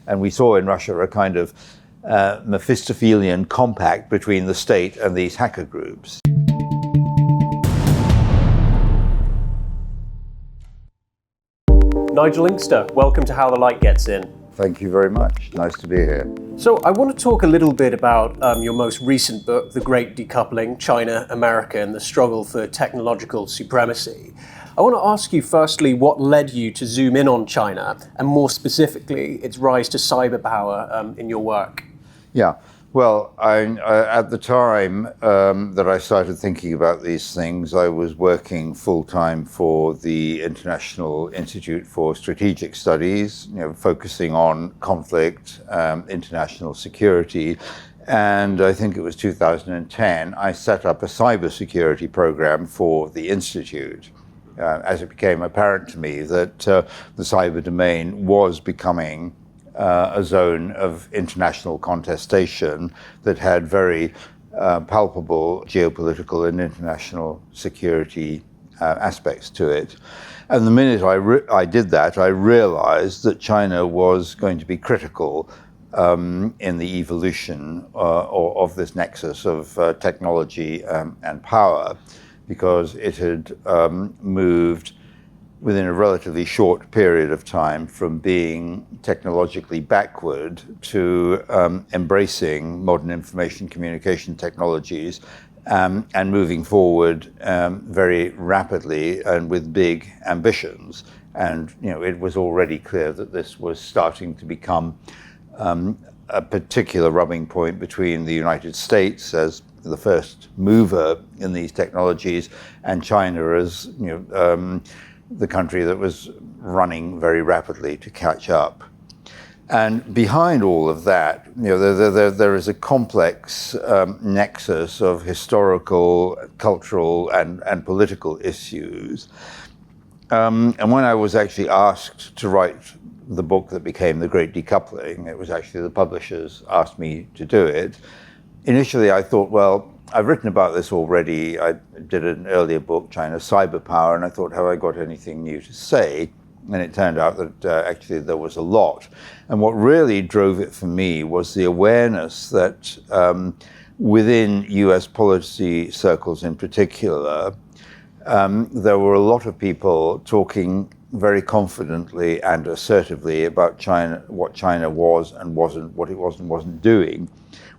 And we saw in Russia a kind of Mephistophelian compact between the state and these hacker groups. Nigel Inkster, welcome to How the Light Gets In. Thank you very much. Nice to be here. So I want to talk a little bit about your most recent book, The Great Decoupling, China, America, and the Struggle for Technological Supremacy. I want to ask you firstly what led you to zoom in on China, and more specifically, its rise to cyberpower in your work. Yeah. Well, at the time that I started thinking about these things, I was working full-time for the International Institute for Strategic Studies, focusing on conflict, international security. And I think it was 2010, I set up a cybersecurity program for the Institute. As it became apparent to me that the cyber domain was becoming a zone of international contestation that had very palpable geopolitical and international security aspects to it. And the minute I did that, I realized that China was going to be critical in the evolution of this nexus of technology and power, because it had moved within a relatively short period of time from being technologically backward to embracing modern information communication technologies and moving forward very rapidly and with big ambitions. And it was already clear that this was starting to become a particular rubbing point between the United States as the first mover in these technologies and China as the country that was running very rapidly to catch up. And behind all of that, there is a complex nexus of historical, cultural, and political issues. And when I was actually asked to write the book that became The Great Decoupling, it was actually the publishers asked me to do it. Initially, I thought, well, I've written about this already. I did an earlier book, China's Cyberpower, and I thought, have I got anything new to say? And it turned out that actually there was a lot. And what really drove it for me was the awareness that within US policy circles in particular, there were a lot of people talking very confidently and assertively about China, what China was and wasn't, what it was and wasn't doing,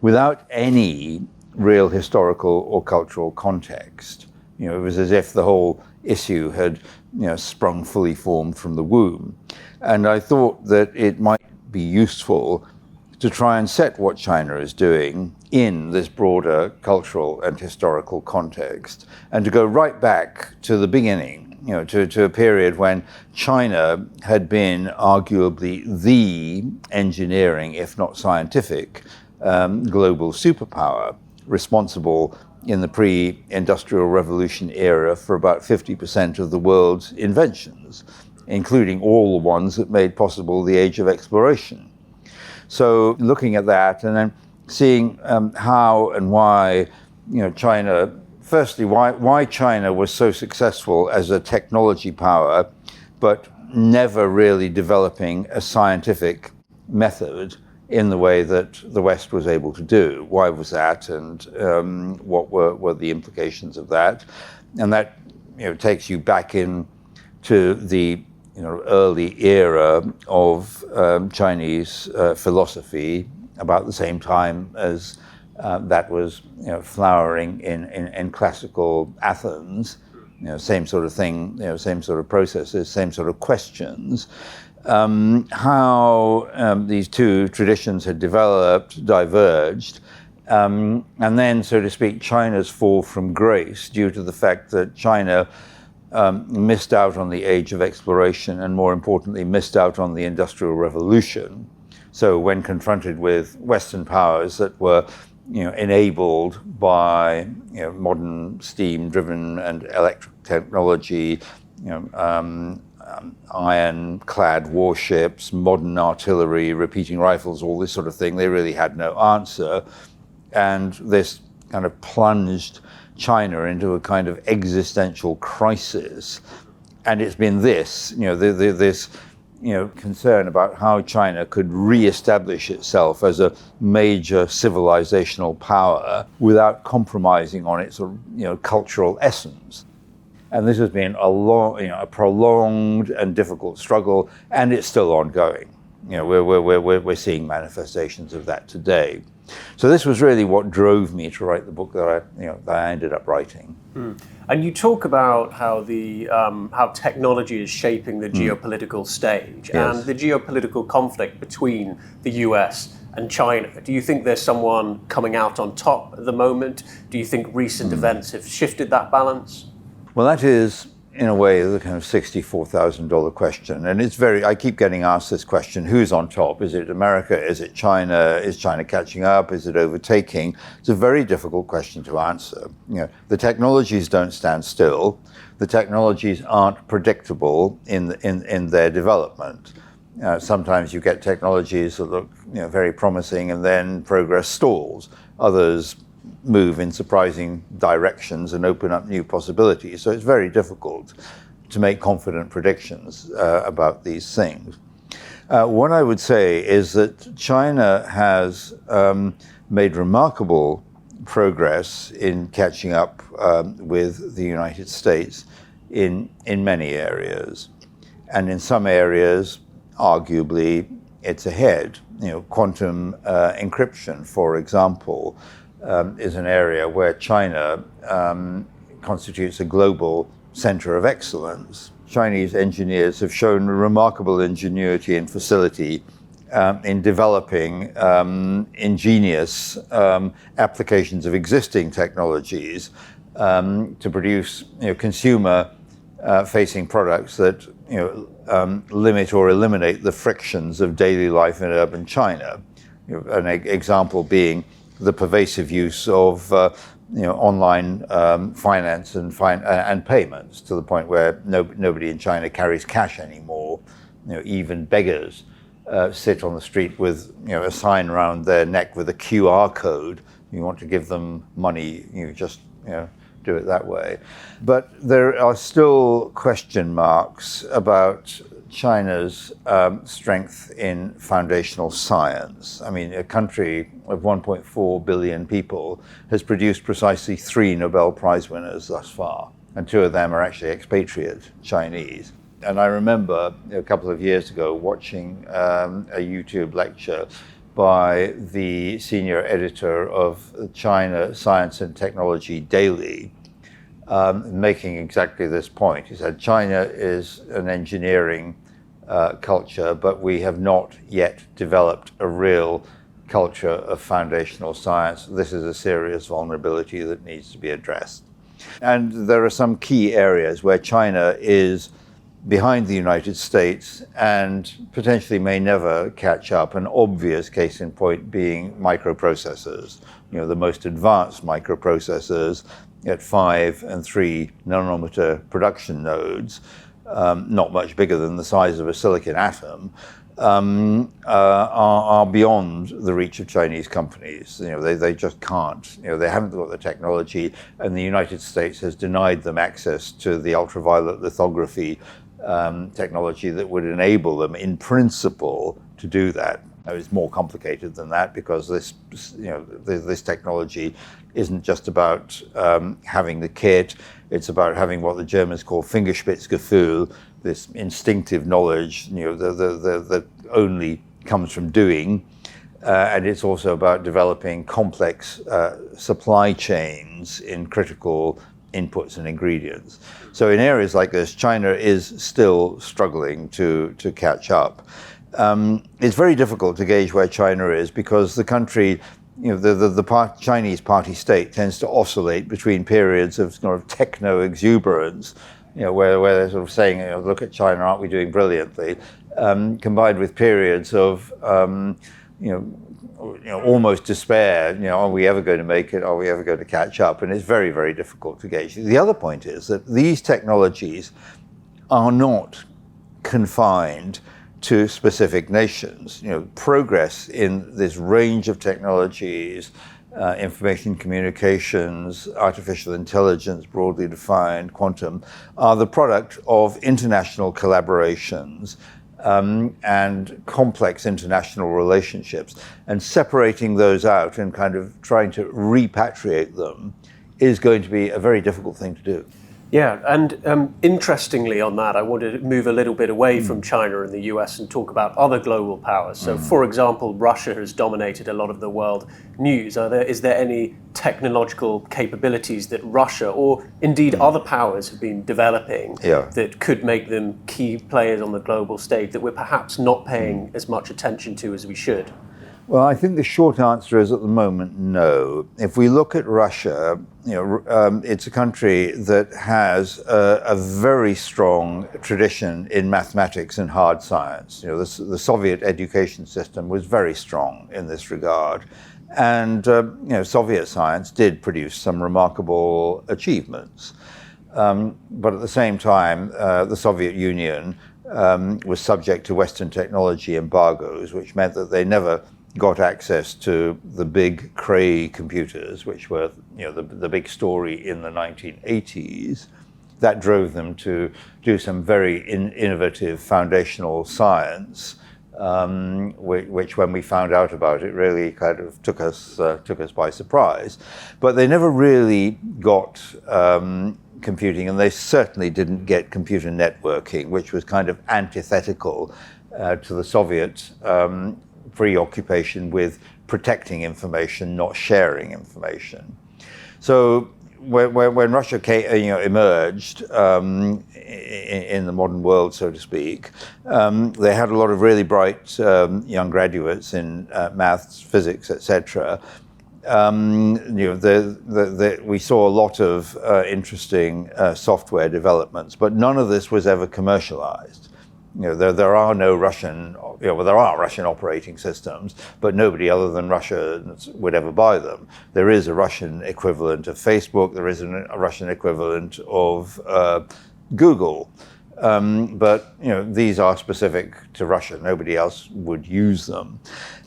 without any real historical or cultural context. It was as if the whole issue had sprung fully formed from the womb. And I thought that it might be useful to try and set what China is doing in this broader cultural and historical context, and to go right back to the beginning, to a period when China had been arguably the engineering, if not scientific, global superpower, responsible in the pre-industrial revolution era for about 50% of the world's inventions, including all the ones that made possible the age of exploration. So looking at that and then seeing how and why China, firstly, why China was so successful as a technology power, but never really developing a scientific method in the way that the West was able to do. Why was that, and what were the implications of that? And that takes you back into the early era of Chinese philosophy, about the same time as that was flowering in classical Athens. Same sort of thing, same sort of processes, same sort of questions. How these two traditions had developed, diverged, and then, so to speak, China's fall from grace due to the fact that China missed out on the age of exploration and, more importantly, missed out on the Industrial Revolution. So when confronted with Western powers that were enabled by modern steam-driven and electric technology, iron-clad warships, modern artillery, repeating rifles, all this sort of thing, they really had no answer. And this kind of plunged China into a kind of existential crisis. And it's been this, this concern about how China could re-establish itself as a major civilizational power without compromising on its cultural essence. And this has been a prolonged and difficult struggle, and it's still ongoing. We're seeing manifestations of that today. So this was really what drove me to write the book that I ended up writing. And you talk about how how technology is shaping the geopolitical stage and the geopolitical conflict between the US and China. Do you think there's someone coming out on top at the moment? Do you think recent events have shifted that balance? Well, that is, in a way, the kind of $64,000 question. And I keep getting asked this question, who's on top? Is it America? Is it China? Is China catching up? Is it overtaking? It's a very difficult question to answer. The technologies don't stand still. The technologies aren't predictable in their development. Sometimes you get technologies that look very promising and then progress stalls. Others move in surprising directions and open up new possibilities. So it's very difficult to make confident predictions about these things. What I would say is that China has made remarkable progress in catching up with the United States in many areas. And in some areas, arguably, it's ahead. Quantum encryption, for example, is an area where China constitutes a global center of excellence. Chinese engineers have shown remarkable ingenuity and facility in developing ingenious applications of existing technologies to produce consumer-facing products that limit or eliminate the frictions of daily life in urban China. An example being the pervasive use of online finance and payments, to the point where nobody in China carries cash anymore. Even beggars sit on the street with a sign around their neck with a QR code. You want to give them money, you just do it that way. But there are still question marks about China's strength in foundational science. I mean, a country of 1.4 billion people has produced precisely 3 Nobel Prize winners thus far, and 2 of them are actually expatriate Chinese. And I remember a couple of years ago watching a YouTube lecture by the senior editor of China Science and Technology Daily, making exactly this point. He said, China is an engineering culture, but we have not yet developed a real culture of foundational science. This is a serious vulnerability that needs to be addressed. And there are some key areas where China is behind the United States and potentially may never catch up. An obvious case in point being microprocessors, the most advanced microprocessors at 5 and 3 nanometer production nodes, not much bigger than the size of a silicon atom, are beyond the reach of Chinese companies. They just can't. They haven't got the technology, and the United States has denied them access to the ultraviolet lithography technology that would enable them, in principle, to do that. Now, it's more complicated than that, because this technology isn't just about having the kit. It's about having what the Germans call Fingerspitzgefühl, this instinctive knowledge that only comes from doing. And it's also about developing complex supply chains in critical inputs and ingredients. So in areas like this, China is still struggling to catch up. It's very difficult to gauge where China is, because the country, the Chinese party state tends to oscillate between periods of sort of techno exuberance, where they're sort of saying, look at China, aren't we doing brilliantly, combined with periods of almost despair. Are we ever going to make it? Are we ever going to catch up? And it's very, very difficult to gauge. The other point is that these technologies are not confined to specific nations. Progress in this range of technologies, information communications, artificial intelligence, broadly defined, quantum, are the product of international collaborations and complex international relationships. And separating those out and kind of trying to repatriate them is going to be a very difficult thing to do. Yeah, and interestingly on that, I wanted to move a little bit away from China and the US and talk about other global powers. So, for example, Russia has dominated a lot of the world news. Is there any technological capabilities that Russia, or indeed other powers, have been developing that could make them key players on the global stage that we're perhaps not paying as much attention to as we should? Well, I think the short answer is at the moment, no. If we look at Russia, it's a country that has a very strong tradition in mathematics and hard science. The Soviet education system was very strong in this regard. And, Soviet science did produce some remarkable achievements. But at the same time, the Soviet Union was subject to Western technology embargoes, which meant that they never got access to the big Cray computers, which were the big story in the 1980s. That drove them to do some very innovative foundational science, which when we found out about it really kind of took us by surprise. But they never really got computing, and they certainly didn't get computer networking, which was kind of antithetical to the Soviet preoccupation with protecting information, not sharing information. So when Russia emerged in the modern world, so to speak, they had a lot of really bright young graduates in maths, physics, etc. We saw a lot of interesting software developments, but none of this was ever commercialized. There are no Russian, there are Russian operating systems, but nobody other than Russia would ever buy them. There is a Russian equivalent of Facebook, there is a Russian equivalent of Google, but these are specific to Russia. Nobody else would use them.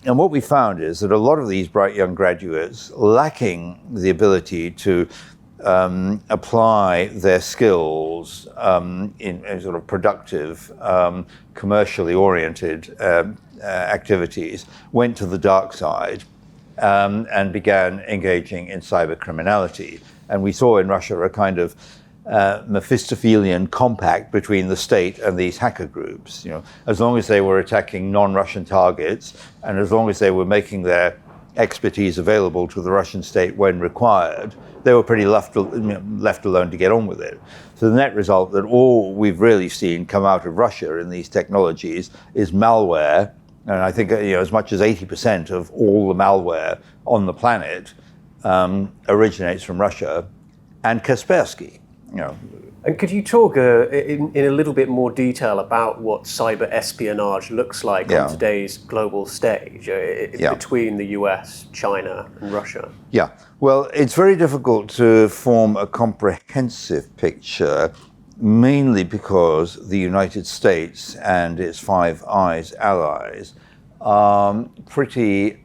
And what we found is that a lot of these bright young graduates, lacking the ability to apply their skills in sort of productive, commercially oriented activities, went to the dark side and began engaging in cyber criminality. And we saw in Russia a kind of Mephistophelian compact between the state and these hacker groups. As long as they were attacking non-Russian targets, and as long as they were making their expertise available to the Russian state when required, they were pretty left alone to get on with it. So the net result that all we've really seen come out of Russia in these technologies is malware, and I think as much as 80% of all the malware on the planet originates from Russia, and Kaspersky. And could you talk in a little bit more detail about what cyber espionage looks like on today's global stage between the US, China, and Russia? Yeah, well, it's very difficult to form a comprehensive picture, mainly because the United States and its Five Eyes allies are pretty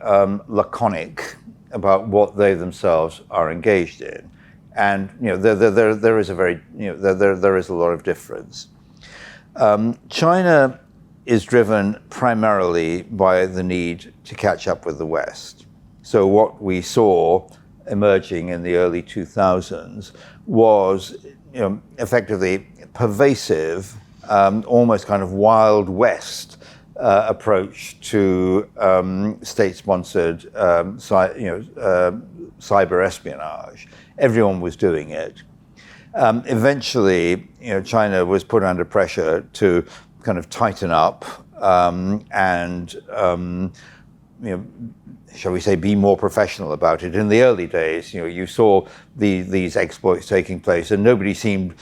laconic about what they themselves are engaged in. And there is a lot of difference. China is driven primarily by the need to catch up with the West. So what we saw emerging in the early 2000s was effectively pervasive, almost kind of Wild West approach to state-sponsored cyber espionage. Everyone was doing it. Eventually, China was put under pressure to kind of tighten up and, shall we say, be more professional about it. In the early days, you saw these exploits taking place, and nobody seemed,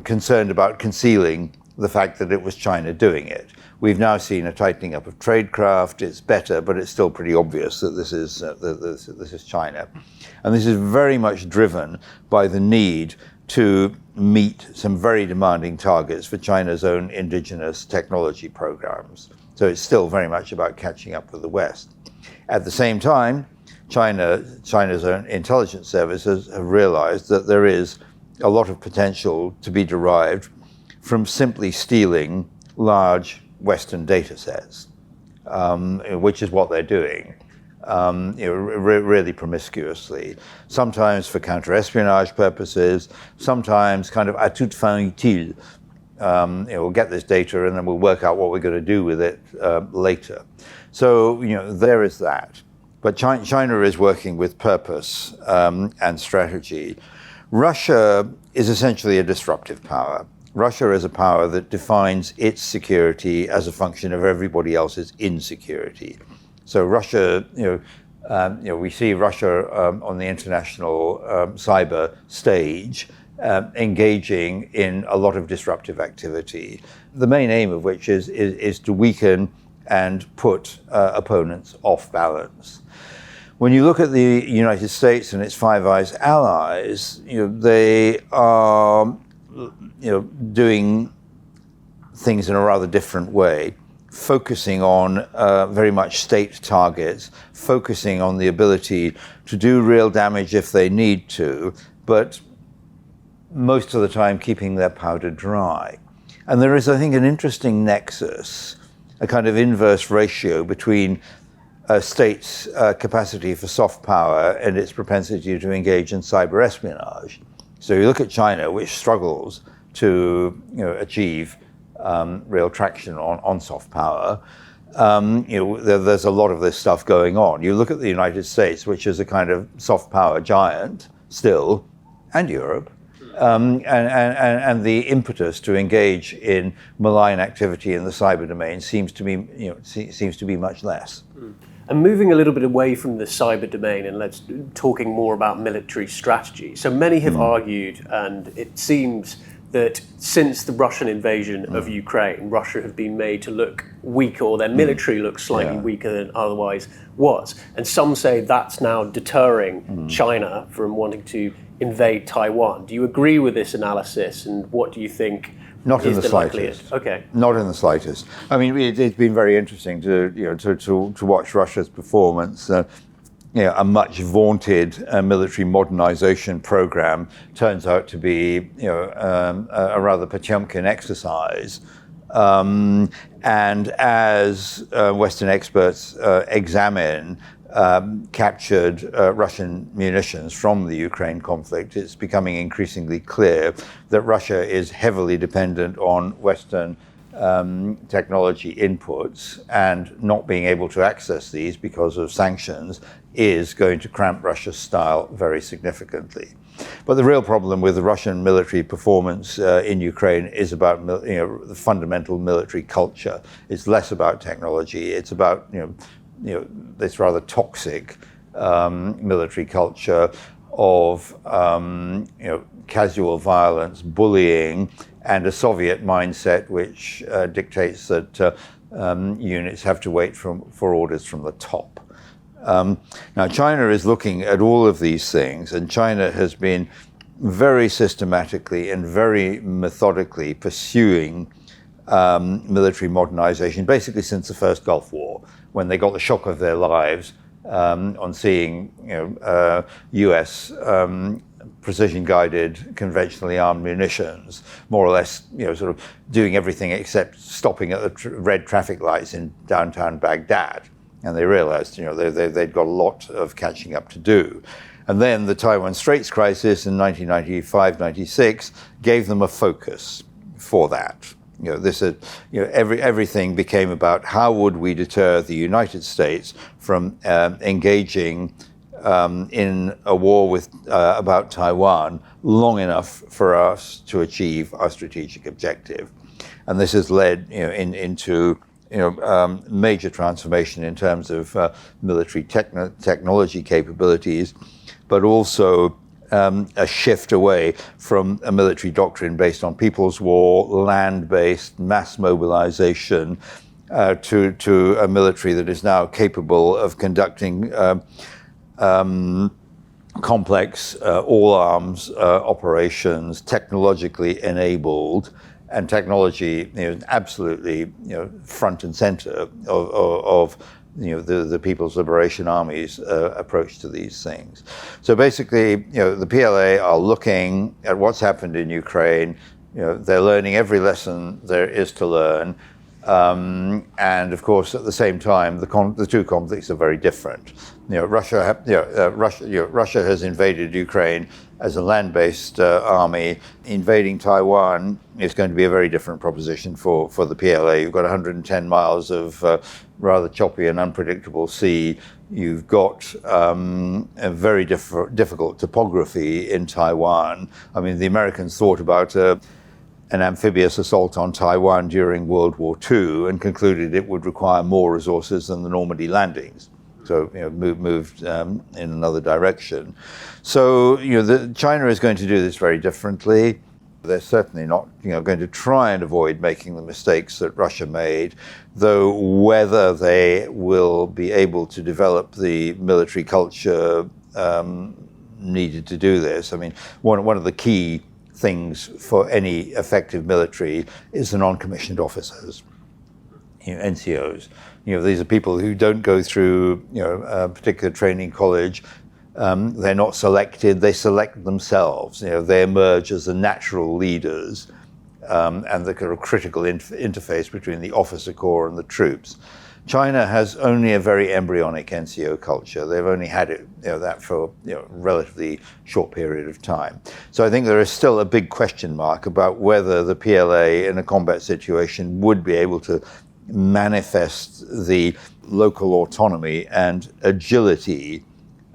concerned about concealing the fact that it was China doing it. We've now seen a tightening up of tradecraft. It's better, but it's still pretty obvious that this is China. And this is very much driven by the need to meet some very demanding targets for China's own indigenous technology programs. So it's still very much about catching up with the West. At the same time, China's own intelligence services have realized that there is a lot of potential to be derived from simply stealing large Western data sets, which is what they're doing. Really promiscuously, sometimes for counter-espionage purposes, sometimes kind of à toute fin utile. We'll get this data and then we'll work out what we're going to do with it later. So, there is that. But China is working with purpose and strategy. Russia is essentially a disruptive power. Russia is a power that defines its security as a function of everybody else's insecurity. So Russia, we see Russia on the international cyber stage engaging in a lot of disruptive activity. The main aim of which is to weaken and put opponents off balance. When you look at the United States and its Five Eyes allies, they are, doing things in a rather different way, focusing on very much state targets, focusing on the ability to do real damage if they need to, but most of the time keeping their powder dry. And there is, I think, an interesting nexus, a kind of inverse ratio between a state's capacity for soft power and its propensity to engage in cyber espionage. So you look at China, which struggles to achieve real traction on soft power. There's a lot of this stuff going on. You look at the United States, which is a kind of soft power giant still, and Europe, and the impetus to engage in malign activity in the cyber domain seems to be much less. And moving a little bit away from the cyber domain and let's talking more about military strategy. So many have argued, and it seems that since the Russian invasion of Ukraine, Russia have been made to look weaker, or their military looks slightly weaker than it otherwise was. And some say that's now deterring China from wanting to invade Taiwan. Do you agree with this analysis, and what do you think? Not in the slightest. Okay. Not in the slightest. I mean, it's been very interesting to watch Russia's performance. A much vaunted military modernization program turns out to be a rather Potemkin exercise. And as Western experts examine captured Russian munitions from the Ukraine conflict, it's becoming increasingly clear that Russia is heavily dependent on Western technology inputs, and not being able to access these because of sanctions is going to cramp Russia's style very significantly. But the real problem with the Russian military performance in Ukraine is about the fundamental military culture. It's less about technology. It's about this rather toxic military culture of casual violence, bullying, and a Soviet mindset which dictates that units have to wait for orders from the top. Now, China is looking at all of these things, and China has been very systematically and very methodically pursuing military modernization, basically since the first Gulf War, when they got the shock of their lives on seeing US precision-guided, conventionally armed munitions, more or less, sort of doing everything except stopping at the red traffic lights in downtown Baghdad. And they realized, they'd got a lot of catching up to do. And then the Taiwan Straits crisis in 1995-96 gave them a focus for that. Everything became about how would we deter the United States from engaging in a war about Taiwan long enough for us to achieve our strategic objective. And this has led into major transformation in terms of military technology capabilities, but also a shift away from a military doctrine based on people's war, land-based mass mobilization, to a military that is now capable of conducting complex all-arms operations, technologically enabled, and technology absolutely front and center of the People's Liberation Army's approach to these things. So basically, the PLA are looking at what's happened in Ukraine. They're learning every lesson there is to learn. And of course, at the same time, the two conflicts are very different. Russia has invaded Ukraine as a land-based army. Invading Taiwan is going to be a very different proposition for the PLA. You've got 110 miles of rather choppy and unpredictable sea. You've got a very difficult topography in Taiwan. I mean, the Americans thought about an amphibious assault on Taiwan during World War II and concluded it would require more resources than the Normandy landings. So, moved in another direction. So, China is going to do this very differently. They're certainly not, going to try and avoid making the mistakes that Russia made, though whether they will be able to develop the military culture needed to do this. I mean, one of the key things for any effective military is the non-commissioned officers, NCOs. These are people who don't go through, a particular training college. They're not selected, they select themselves. They emerge as the natural leaders and the kind of critical interface between the officer corps and the troops. China has only a very embryonic NCO culture. They've only had it, that for a relatively short period of time. So I think there is still a big question mark about whether the PLA in a combat situation would be able to manifest the local autonomy and agility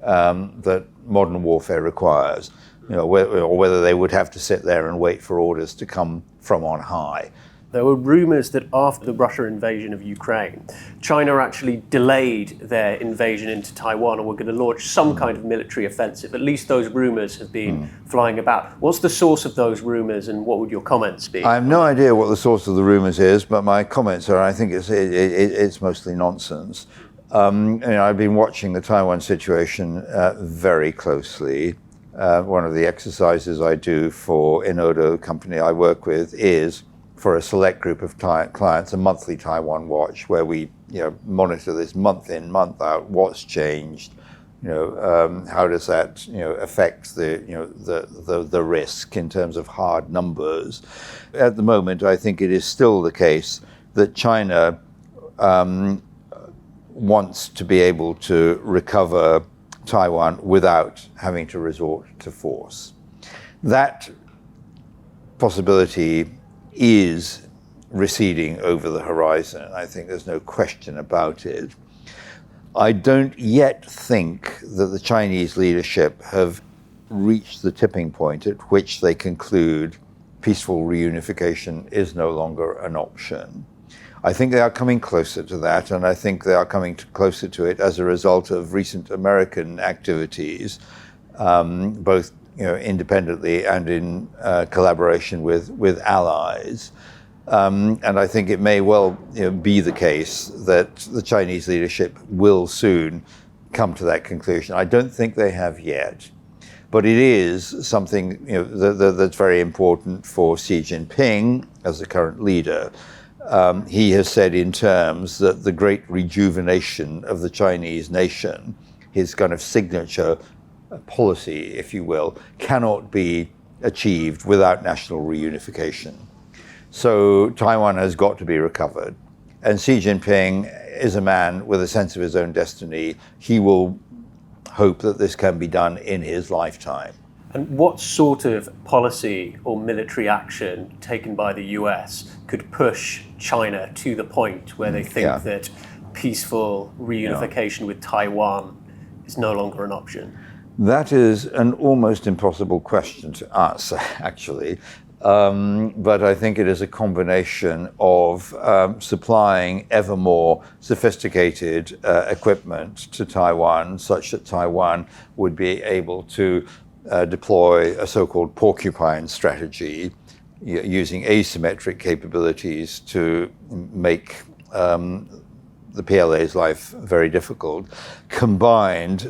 that modern warfare requires, or whether they would have to sit there and wait for orders to come from on high. There were rumours that after the Russia invasion of Ukraine, China actually delayed their invasion into Taiwan and were going to launch some kind of military offensive. At least those rumours have been flying about. What's the source of those rumours and what would your comments be? I have no idea what the source of the rumours is, but my comments are I think it's mostly nonsense. I've been watching the Taiwan situation very closely. One of the exercises I do for Enodo, the company I work with, is for a select group of clients, a monthly Taiwan watch, where we monitor this month in, month out, what's changed, how does that affect the risk in terms of hard numbers. At the moment, I think it is still the case that China wants to be able to recover Taiwan without having to resort to force. That possibility is receding over the horizon. I think there's no question about it. I don't yet think that the Chinese leadership have reached the tipping point at which they conclude peaceful reunification is no longer an option. I think they are coming closer to that, and I think they are coming closer to it as a result of recent American activities, both independently and in collaboration with allies. And I think it may well be the case that the Chinese leadership will soon come to that conclusion. I don't think they have yet, but it is something that's very important for Xi Jinping as the current leader. He has said in terms that the great rejuvenation of the Chinese nation, his kind of signature policy, if you will, cannot be achieved without national reunification. So Taiwan has got to be recovered. And Xi Jinping is a man with a sense of his own destiny. He will hope that this can be done in his lifetime. And what sort of policy or military action taken by the US could push China to the point where they think that peaceful reunification with Taiwan is no longer an option? That is an almost impossible question to answer, actually. But I think it is a combination of supplying ever more sophisticated equipment to Taiwan, such that Taiwan would be able to deploy a so-called porcupine strategy, using asymmetric capabilities to make the PLA's life very difficult, combined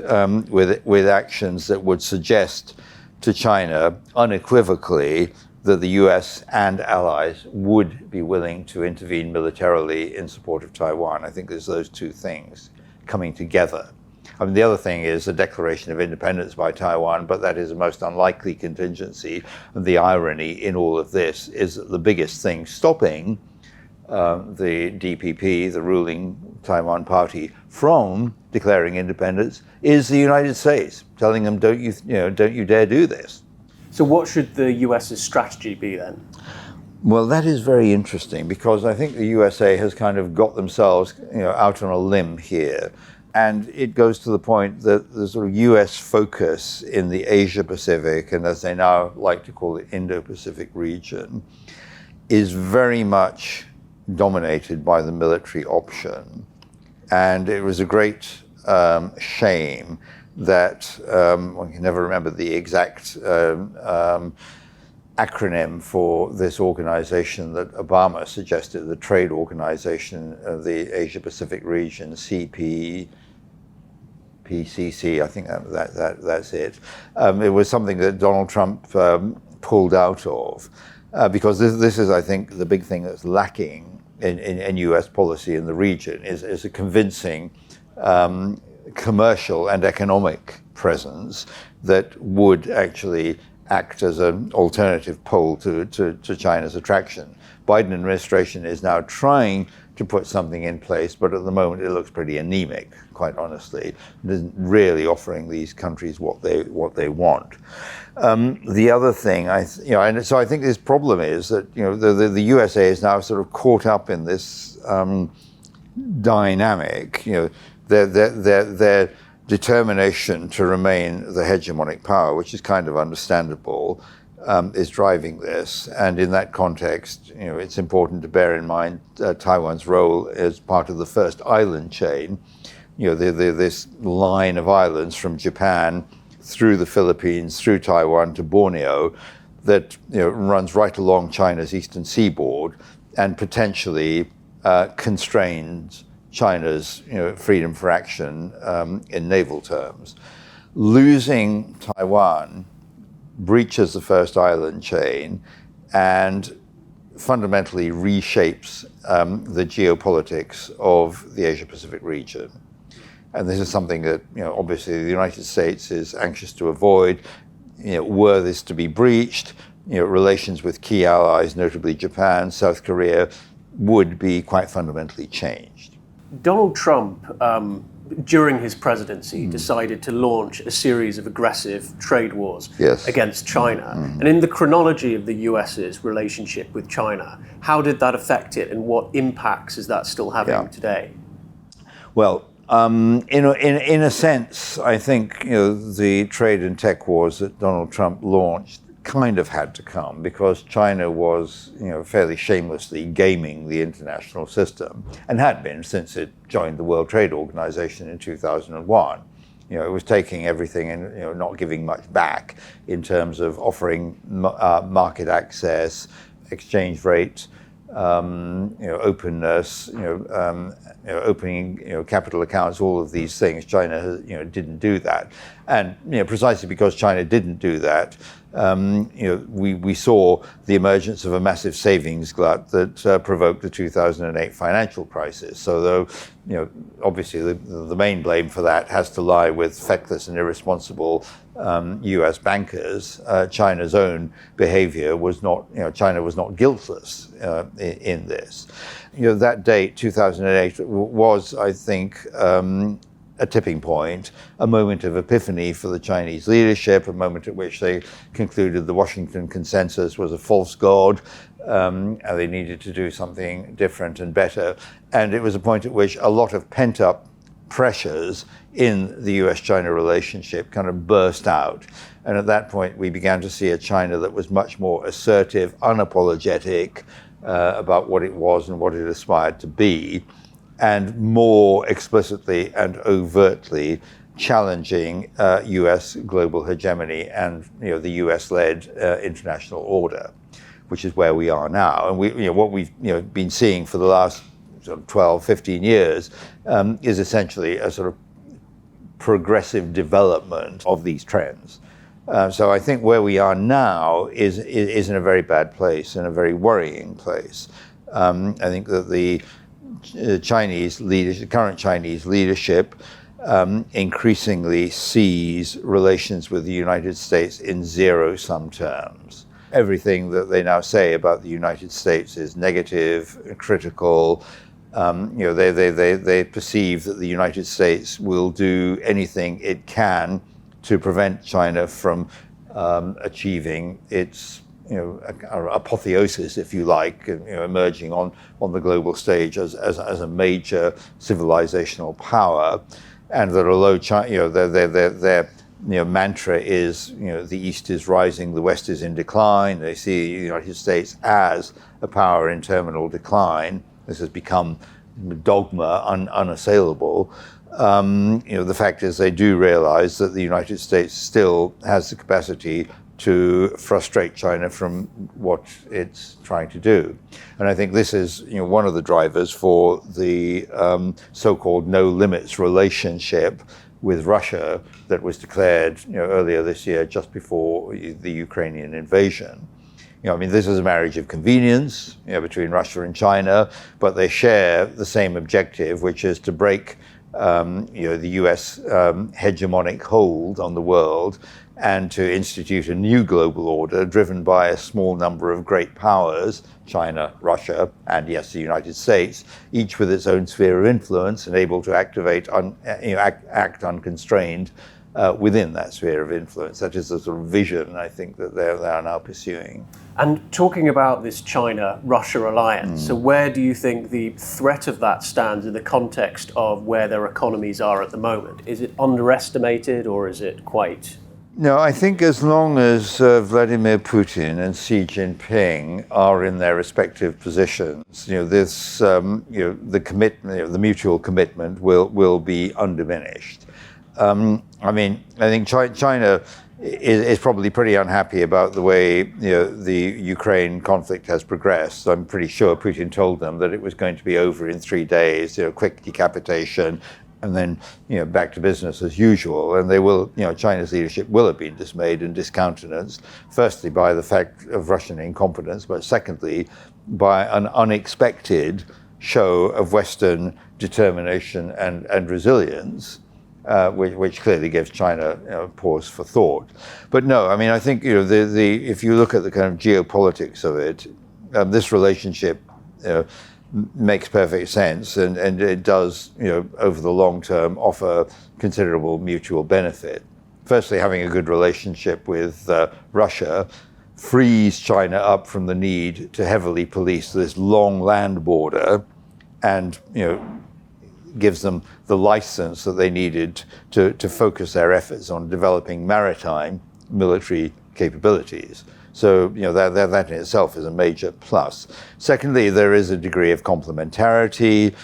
with actions that would suggest to China unequivocally that the US and allies would be willing to intervene militarily in support of Taiwan. I think there's those two things coming together. I mean, the other thing is a declaration of independence by Taiwan, but that is a most unlikely contingency. And the irony in all of this is that the biggest thing stopping the DPP, the ruling Taiwan party, from declaring independence is the United States, telling them, don't you dare do this. So what should the US's strategy be then? Well, that is very interesting, because I think the USA has kind of got themselves out on a limb here. And it goes to the point that the sort of US focus in the Asia Pacific, and as they now like to call it, Indo-Pacific region, is very much dominated by the military option. And it was a great shame that, I can never remember the exact acronym for this organization that Obama suggested, the trade organization of the Asia Pacific region, PCC, I think that's it. It was something that Donald Trump pulled out of, because this is, I think, the big thing that's lacking in US policy in the region is a convincing commercial and economic presence that would actually act as an alternative pole to China's attraction. Biden administration is now trying to put something in place, but at the moment it looks pretty anemic, quite honestly. It isn't really offering these countries what they want. The other thing, and so I think this problem is that the USA is now sort of caught up in this dynamic. Their determination to remain the hegemonic power, which is kind of understandable, is driving this. And in that context, it's important to bear in mind Taiwan's role as part of the first island chain. This line of islands from Japan through the Philippines, through Taiwan to Borneo, that runs right along China's eastern seaboard and potentially constrains China's freedom for action in naval terms. Losing Taiwan breaches the first island chain and fundamentally reshapes the geopolitics of the Asia-Pacific region. And this is something that obviously the United States is anxious to avoid. Were this to be breached, relations with key allies, notably Japan, South Korea, would be quite fundamentally changed. Donald Trump, during his presidency, decided to launch a series of aggressive trade wars against China. And in the chronology of the US's relationship with China, how did that affect it, and what impacts is that still having today? Well, in a sense, I think the trade and tech wars that Donald Trump launched kind of had to come, because China was fairly shamelessly gaming the international system, and had been since it joined the World Trade Organization in 2001. It was taking everything and not giving much back in terms of offering market access, exchange rate, openness, opening capital accounts, all of these things. China didn't do that, and precisely because China didn't do that, we saw the emergence of a massive savings glut that provoked the 2008 financial crisis. So though, obviously the main blame for that has to lie with feckless and irresponsible US bankers, China's own behavior was not, China was not guiltless in this. That date, 2008, was, I think, a tipping point, a moment of epiphany for the Chinese leadership, a moment at which they concluded the Washington Consensus was a false god, and they needed to do something different and better. And it was a point at which a lot of pent-up pressures in the US-China relationship kind of burst out. And at that point, we began to see a China that was much more assertive, unapologetic about what it was and what it aspired to be, and more explicitly and overtly challenging US global hegemony and the US-led international order, which is where we are now. And what we've been seeing for the last sort of 12, 15 years is essentially a sort of progressive development of these trends. So I think where we are now is in a very bad place, in a very worrying place. I think that the Chinese leadership, current Chinese leadership, increasingly sees relations with the United States in zero-sum terms. everything that they now say about the United States is negative, critical. They perceive that the United States will do anything it can to prevent China from achieving its apotheosis, if you like, emerging on the global stage as a major civilizational power, and that although China, their mantra is, the East is rising, the West is in decline. They see the United States as a power in terminal decline. This has become dogma, unassailable. The fact is they do realize that the United States still has the capacity to frustrate China from what it's trying to do. And I think this is one of the drivers for the so-called no limits relationship with Russia that was declared earlier this year, just before the Ukrainian invasion. This is a marriage of convenience between Russia and China, but they share the same objective, which is to break the US hegemonic hold on the world and to institute a new global order driven by a small number of great powers, China, Russia, and yes, the United States, each with its own sphere of influence and able to act unconstrained within that sphere of influence. That is the sort of vision, I think, that they are now pursuing. And talking about this China-Russia alliance, so where do you think the threat of that stands in the context of where their economies are at the moment? Is it underestimated, or is it quite... No, I think as long as Vladimir Putin and Xi Jinping are in their respective positions, the commitment, the mutual commitment will be undiminished. I think China is probably pretty unhappy about the way the Ukraine conflict has progressed. I'm pretty sure Putin told them that it was going to be over in 3 days, quick decapitation, and then back to business as usual. And they will, China's leadership will have been dismayed and discountenanced, firstly by the fact of Russian incompetence, but secondly by an unexpected show of Western determination and resilience. Which clearly gives China pause for thought. But no, I think if you look at the kind of geopolitics of it, this relationship makes perfect sense, and it does over the long term offer considerable mutual benefit. Firstly, having a good relationship with Russia frees China up from the need to heavily police this long land border, and gives them the license that they needed to focus their efforts on developing maritime military capabilities. So that in itself is a major plus. Secondly, there is a degree of complementarity.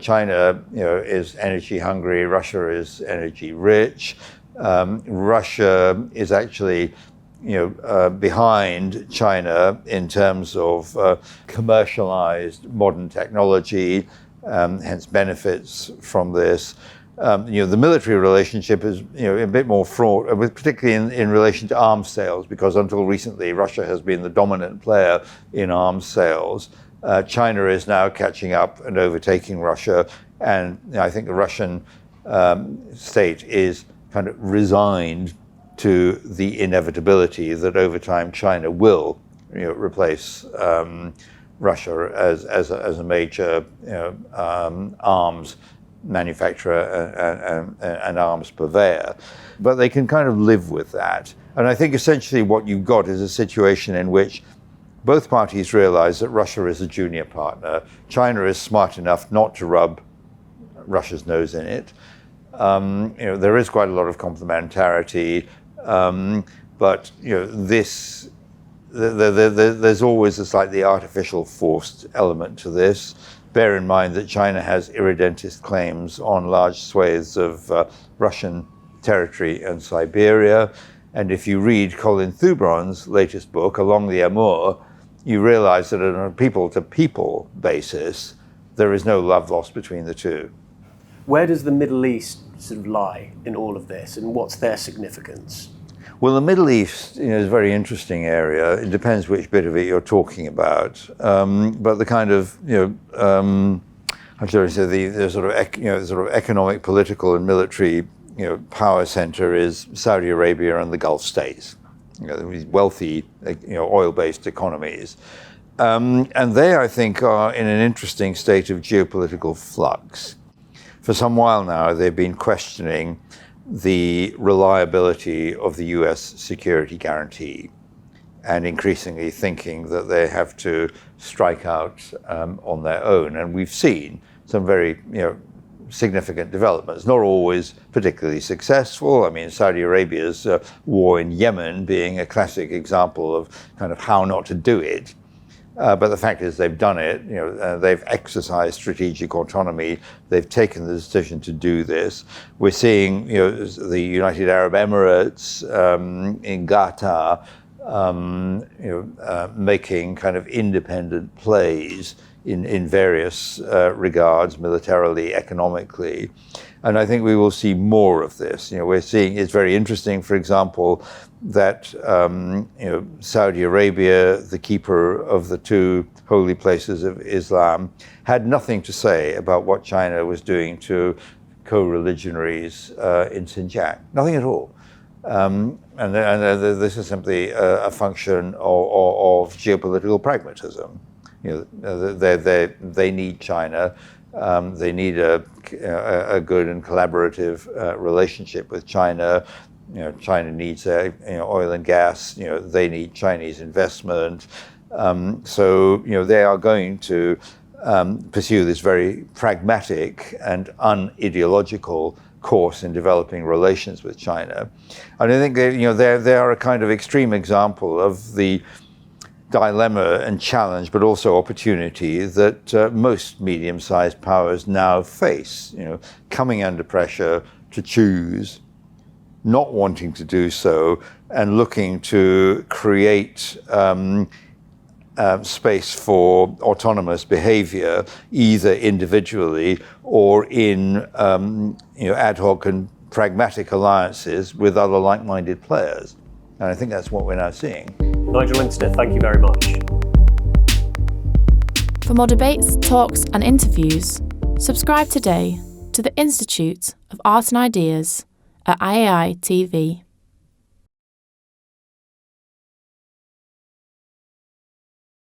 China is energy hungry, Russia is energy rich. Russia is actually behind China in terms of commercialized modern technology, hence benefits from this. The military relationship is a bit more fraught, particularly in relation to arms sales, because until recently Russia has been the dominant player in arms sales. China is now catching up and overtaking Russia, and I think the Russian state is kind of resigned to the inevitability that over time China will replace Russia as a major arms manufacturer and arms purveyor. But they can kind of live with that. And I think essentially what you've got is a situation in which both parties realize that Russia is a junior partner. China is smart enough not to rub Russia's nose in it. There is quite a lot of complementarity, but there's always a slightly artificial forced element to this. Bear in mind that China has irredentist claims on large swathes of Russian territory and Siberia. And if you read Colin Thubron's latest book, Along the Amur, you realize that on a people-to-people basis, there is no love lost between the two. Where does the Middle East sort of lie in all of this, and what's their significance? Well, the Middle East is a very interesting area. It depends which bit of it you're talking about. But the kind of, how should I say, the sort of economic, political, and military, power center is Saudi Arabia and the Gulf states. these wealthy, oil-based economies. And they, I think, are in an interesting state of geopolitical flux. For some while now, they've been questioning the reliability of the US security guarantee, and increasingly thinking that they have to strike out on their own. And we've seen some very significant developments, not always particularly successful. I mean, Saudi Arabia's war in Yemen being a classic example of kind of how not to do it. But the fact is they've done it. They've exercised strategic autonomy. They've taken the decision to do this. We're seeing the United Arab Emirates in Qatar making kind of independent plays in various regards, militarily, economically. And I think we will see more of this. We're seeing, it's very interesting, for example, that Saudi Arabia, the keeper of the two holy places of Islam, had nothing to say about what China was doing to co-religionaries in Xinjiang. Nothing at all. And this is simply a function of geopolitical pragmatism. They need China. They need a good and collaborative relationship with China. China needs oil and gas. They need Chinese investment. So they are going to pursue this very pragmatic and unideological course in developing relations with China. And I think they are a kind of extreme example of the dilemma and challenge, but also opportunity that most medium-sized powers now face, coming under pressure to choose, not wanting to do so, and looking to create space for autonomous behavior, either individually or in ad hoc and pragmatic alliances with other like-minded players. And I think that's what we're now seeing. Nigel Inkster, thank you very much. For more debates, talks and interviews, subscribe today to the Institute of Art and Ideas at IAI TV.